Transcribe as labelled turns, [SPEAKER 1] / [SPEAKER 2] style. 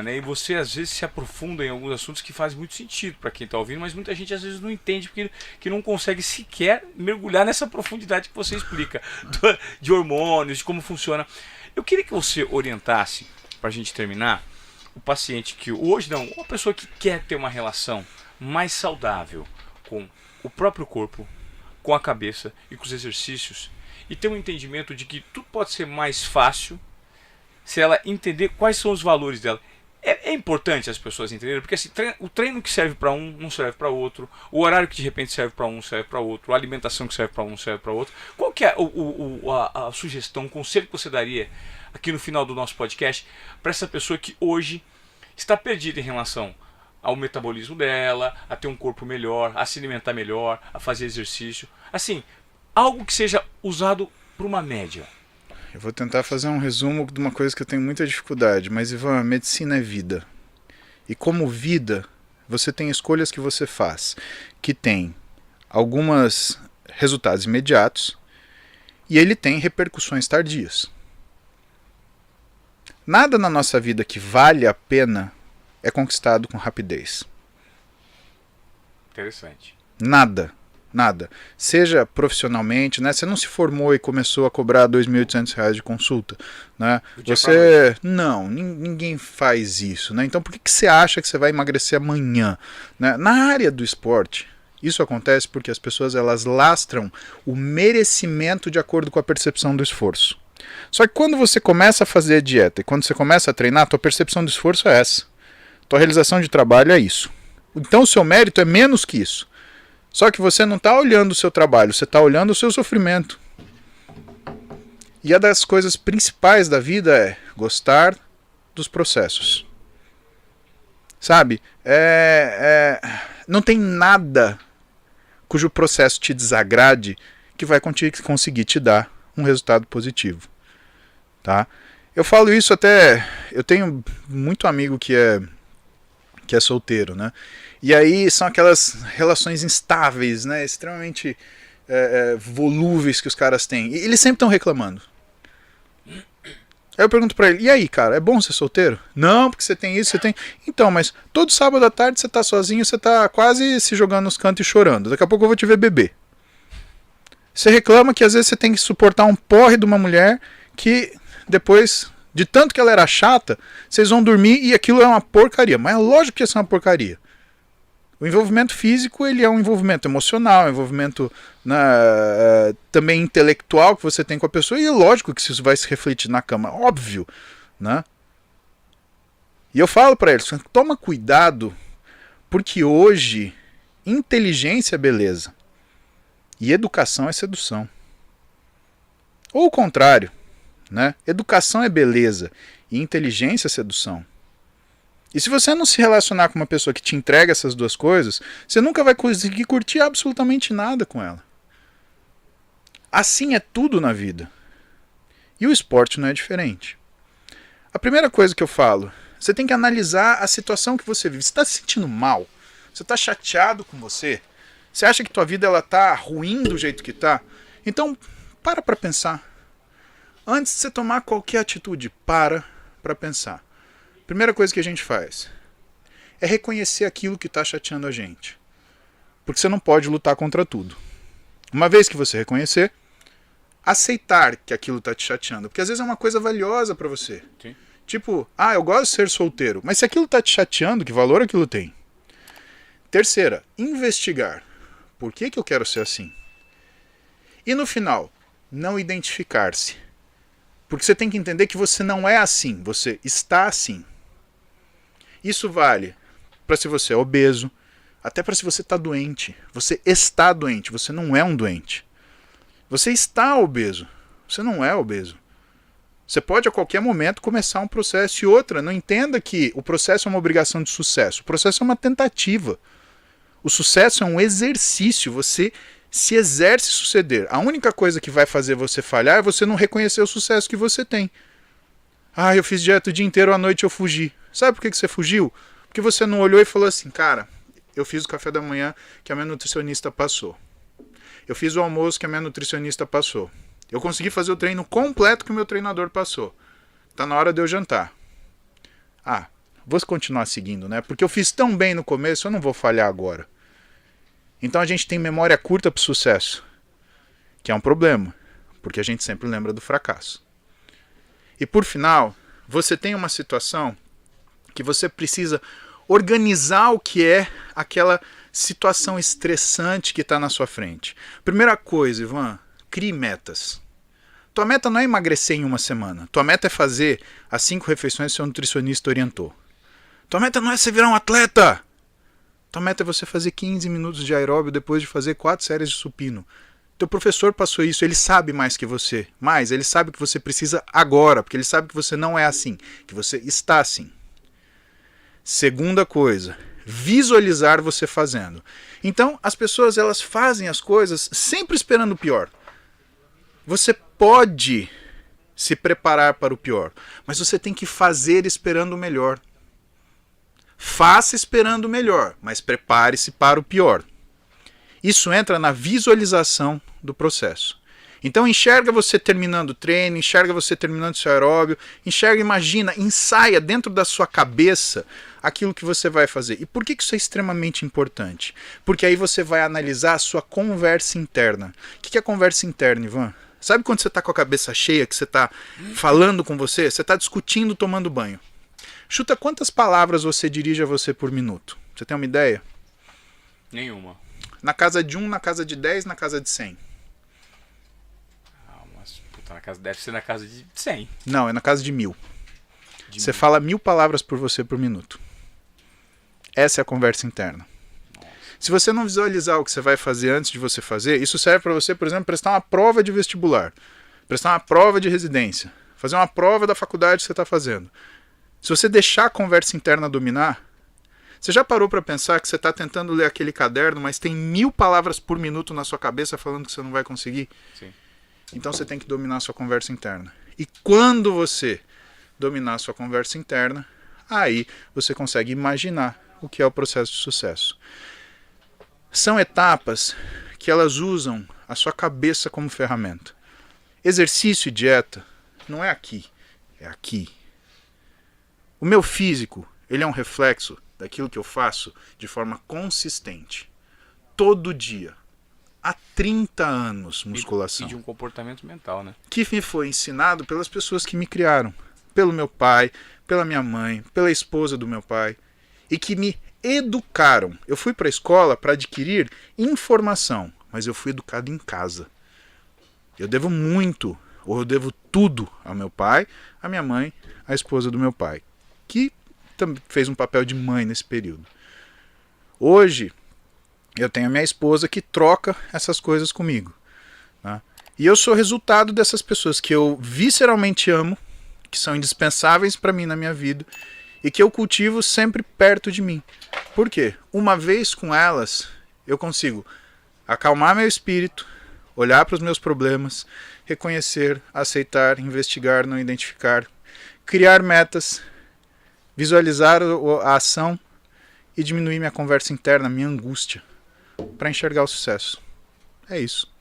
[SPEAKER 1] né? E você às vezes se aprofunda em alguns assuntos que fazem muito sentido para quem está ouvindo, mas muita gente às vezes não entende porque que não consegue sequer mergulhar nessa profundidade que você explica de hormônios, de como funciona. Eu queria que você orientasse, para a gente terminar, o paciente que hoje não, uma pessoa que quer ter uma relação mais saudável com o próprio corpo, com a cabeça e com os exercícios, e ter um entendimento de que tudo pode ser mais fácil se ela entender quais são os valores dela. É importante as pessoas entenderem, porque assim, o treino que serve para um não serve para outro, o horário que de repente serve para um serve para outro, a alimentação que serve para um serve para outro. Qual que é a sugestão, o conselho que você daria aqui no final do nosso podcast para essa pessoa que hoje está perdida em relação ao metabolismo dela, a ter um corpo melhor, a se alimentar melhor, a fazer exercício? Assim, algo que seja usado por uma média.
[SPEAKER 2] Eu vou tentar fazer um resumo de uma coisa que eu tenho muita dificuldade, mas Ivan, a medicina é vida. E como vida, você tem escolhas que você faz, que tem alguns resultados imediatos e ele tem repercussões tardias. Nada na nossa vida que vale a pena é conquistado com rapidez.
[SPEAKER 1] Interessante.
[SPEAKER 2] Nada. Nada. Seja profissionalmente, né? Você não se formou e começou a cobrar R$ 2.800 de consulta, né? Você... Não, ninguém faz isso, né? Então por que você acha que você vai emagrecer amanhã? Né? Na área do esporte, isso acontece porque as pessoas elas lastram o merecimento de acordo com a percepção do esforço. Só que quando você começa a fazer a dieta e quando você começa a treinar, a tua percepção do esforço é essa. Tua realização de trabalho é isso. Então o seu mérito é menos que isso. Só que você não está olhando o seu trabalho, você está olhando o seu sofrimento. E uma das coisas principais da vida é gostar dos processos. Sabe? Não tem nada cujo processo te desagrade que vai conseguir te dar um resultado positivo. Tá? Eu falo isso até... Eu tenho muito amigo que é solteiro, né? E aí são aquelas relações instáveis, né? Extremamente volúveis que os caras têm. E eles sempre estão reclamando. Aí eu pergunto pra ele, e aí, cara, é bom ser solteiro? Não, porque você tem isso, você tem... Então, mas todo sábado à tarde você tá sozinho, você tá quase se jogando nos cantos e chorando. Daqui a pouco eu vou te ver beber. Você reclama que às vezes você tem que suportar um porre de uma mulher que depois... De tanto que ela era chata, vocês vão dormir e aquilo é uma porcaria. Mas é lógico que isso é uma porcaria. O envolvimento físico ele é um envolvimento emocional, um envolvimento também intelectual que você tem com a pessoa. E é lógico que isso vai se refletir na cama. Óbvio. Né? E eu falo para eles, toma cuidado, porque hoje inteligência é beleza. E educação é sedução. Ou o contrário. Né? Educação é beleza e inteligência é sedução. E se você não se relacionar com uma pessoa que te entrega essas duas coisas, você nunca vai conseguir curtir absolutamente nada com ela. Assim é tudo na vida. E o esporte não é diferente. A primeira coisa que eu falo, você tem que analisar a situação que você vive. Você está se sentindo mal? Você está chateado com você? Você acha que tua vida está ruim do jeito que está? Então, para pensar. Antes de você tomar qualquer atitude, para pensar. Primeira coisa que a gente faz é reconhecer aquilo que está chateando a gente. Porque você não pode lutar contra tudo. Uma vez que você reconhecer, aceitar que aquilo está te chateando. Porque às vezes é uma coisa valiosa para você.
[SPEAKER 1] Sim.
[SPEAKER 2] Tipo, eu gosto de ser solteiro. Mas se aquilo está te chateando, que valor aquilo tem? Terceira, investigar. Por que eu quero ser assim? E no final, não identificar-se. Porque você tem que entender que você não é assim, você está assim. Isso vale para se você é obeso, até para se você está doente. Você está doente, você não é um doente. Você está obeso, você não é obeso. Você pode a qualquer momento começar um processo. E outra, não entenda que o processo é uma obrigação de sucesso. O processo é uma tentativa. O sucesso é um exercício, você se exerce suceder. A única coisa que vai fazer você falhar é você não reconhecer o sucesso que você tem. Eu fiz dieta o dia inteiro, à noite eu fugi. Sabe por que você fugiu? Porque você não olhou e falou assim, cara, eu fiz o café da manhã que a minha nutricionista passou. Eu fiz o almoço que a minha nutricionista passou. Eu consegui fazer o treino completo que o meu treinador passou. Tá na hora de eu jantar. vou continuar seguindo, né? Porque eu fiz tão bem no começo, eu não vou falhar agora. Então a gente tem memória curta para o sucesso, que é um problema, porque a gente sempre lembra do fracasso. E por final, você tem uma situação que você precisa organizar o que é aquela situação estressante que está na sua frente. Primeira coisa, Ivan, crie metas. Tua meta não é emagrecer em uma semana. Tua meta é fazer as 5 refeições que seu nutricionista orientou. Tua meta não é você virar um atleta. Tua meta é você fazer 15 minutos de aeróbio depois de fazer 4 séries de supino. Teu professor passou isso, ele sabe mais que você. Mas ele sabe que você precisa agora, porque ele sabe que você não é assim, que você está assim. Segunda coisa, visualizar você fazendo. Então, as pessoas elas fazem as coisas sempre esperando o pior. Você pode se preparar para o pior, mas você tem que fazer esperando o melhor. Faça esperando o melhor, mas prepare-se para o pior. Isso entra na visualização do processo. Então enxerga você terminando o treino, enxerga você terminando o seu aeróbio, enxerga, imagina, ensaia dentro da sua cabeça aquilo que você vai fazer. E por que isso é extremamente importante? Porque aí você vai analisar a sua conversa interna. O que é conversa interna, Ivan? Sabe quando você está com a cabeça cheia, que você está falando com você? Você está discutindo, tomando banho. Chuta quantas palavras você dirige a você por minuto. Você tem uma ideia?
[SPEAKER 1] Nenhuma.
[SPEAKER 2] Na casa de 1, na casa de 10, na casa de 100.
[SPEAKER 1] Ah, mas puta, deve ser na casa de 100.
[SPEAKER 2] Não, é na casa de 1000. Você
[SPEAKER 1] 1000.
[SPEAKER 2] fala 1000 palavras por você por minuto. Essa é a conversa interna. Se você não visualizar o que você vai fazer antes de você fazer, isso serve para você, por exemplo, prestar uma prova de vestibular, prestar uma prova de residência, fazer uma prova da faculdade que você está fazendo. Se você deixar a conversa interna dominar, você já parou para pensar que você está tentando ler aquele caderno, mas tem 1000 palavras por minuto na sua cabeça falando que você não vai conseguir?
[SPEAKER 1] Sim.
[SPEAKER 2] Então você tem que dominar a sua conversa interna. E quando você dominar a sua conversa interna, aí você consegue imaginar o que é o processo de sucesso. São etapas que elas usam a sua cabeça como ferramenta. Exercício e dieta não é aqui, é aqui. O meu físico, ele é um reflexo daquilo que eu faço de forma consistente. Todo dia. Há 30 anos, musculação.
[SPEAKER 1] E de um comportamento mental, né?
[SPEAKER 2] Que me foi ensinado pelas pessoas que me criaram. Pelo meu pai, pela minha mãe, pela esposa do meu pai. E que me educaram. Eu fui para a escola para adquirir informação, mas eu fui educado em casa. Eu devo muito, ou eu devo tudo ao meu pai, à minha mãe, à esposa do meu pai, que também fez um papel de mãe nesse período. Hoje, eu tenho a minha esposa que troca essas coisas comigo. Tá? E eu sou resultado dessas pessoas que eu visceralmente amo, que são indispensáveis para mim na minha vida, e que eu cultivo sempre perto de mim. Por quê? Uma vez com elas, eu consigo acalmar meu espírito, olhar para os meus problemas, reconhecer, aceitar, investigar, não identificar, criar metas, visualizar a ação e diminuir minha conversa interna, minha angústia, para enxergar o sucesso. É isso.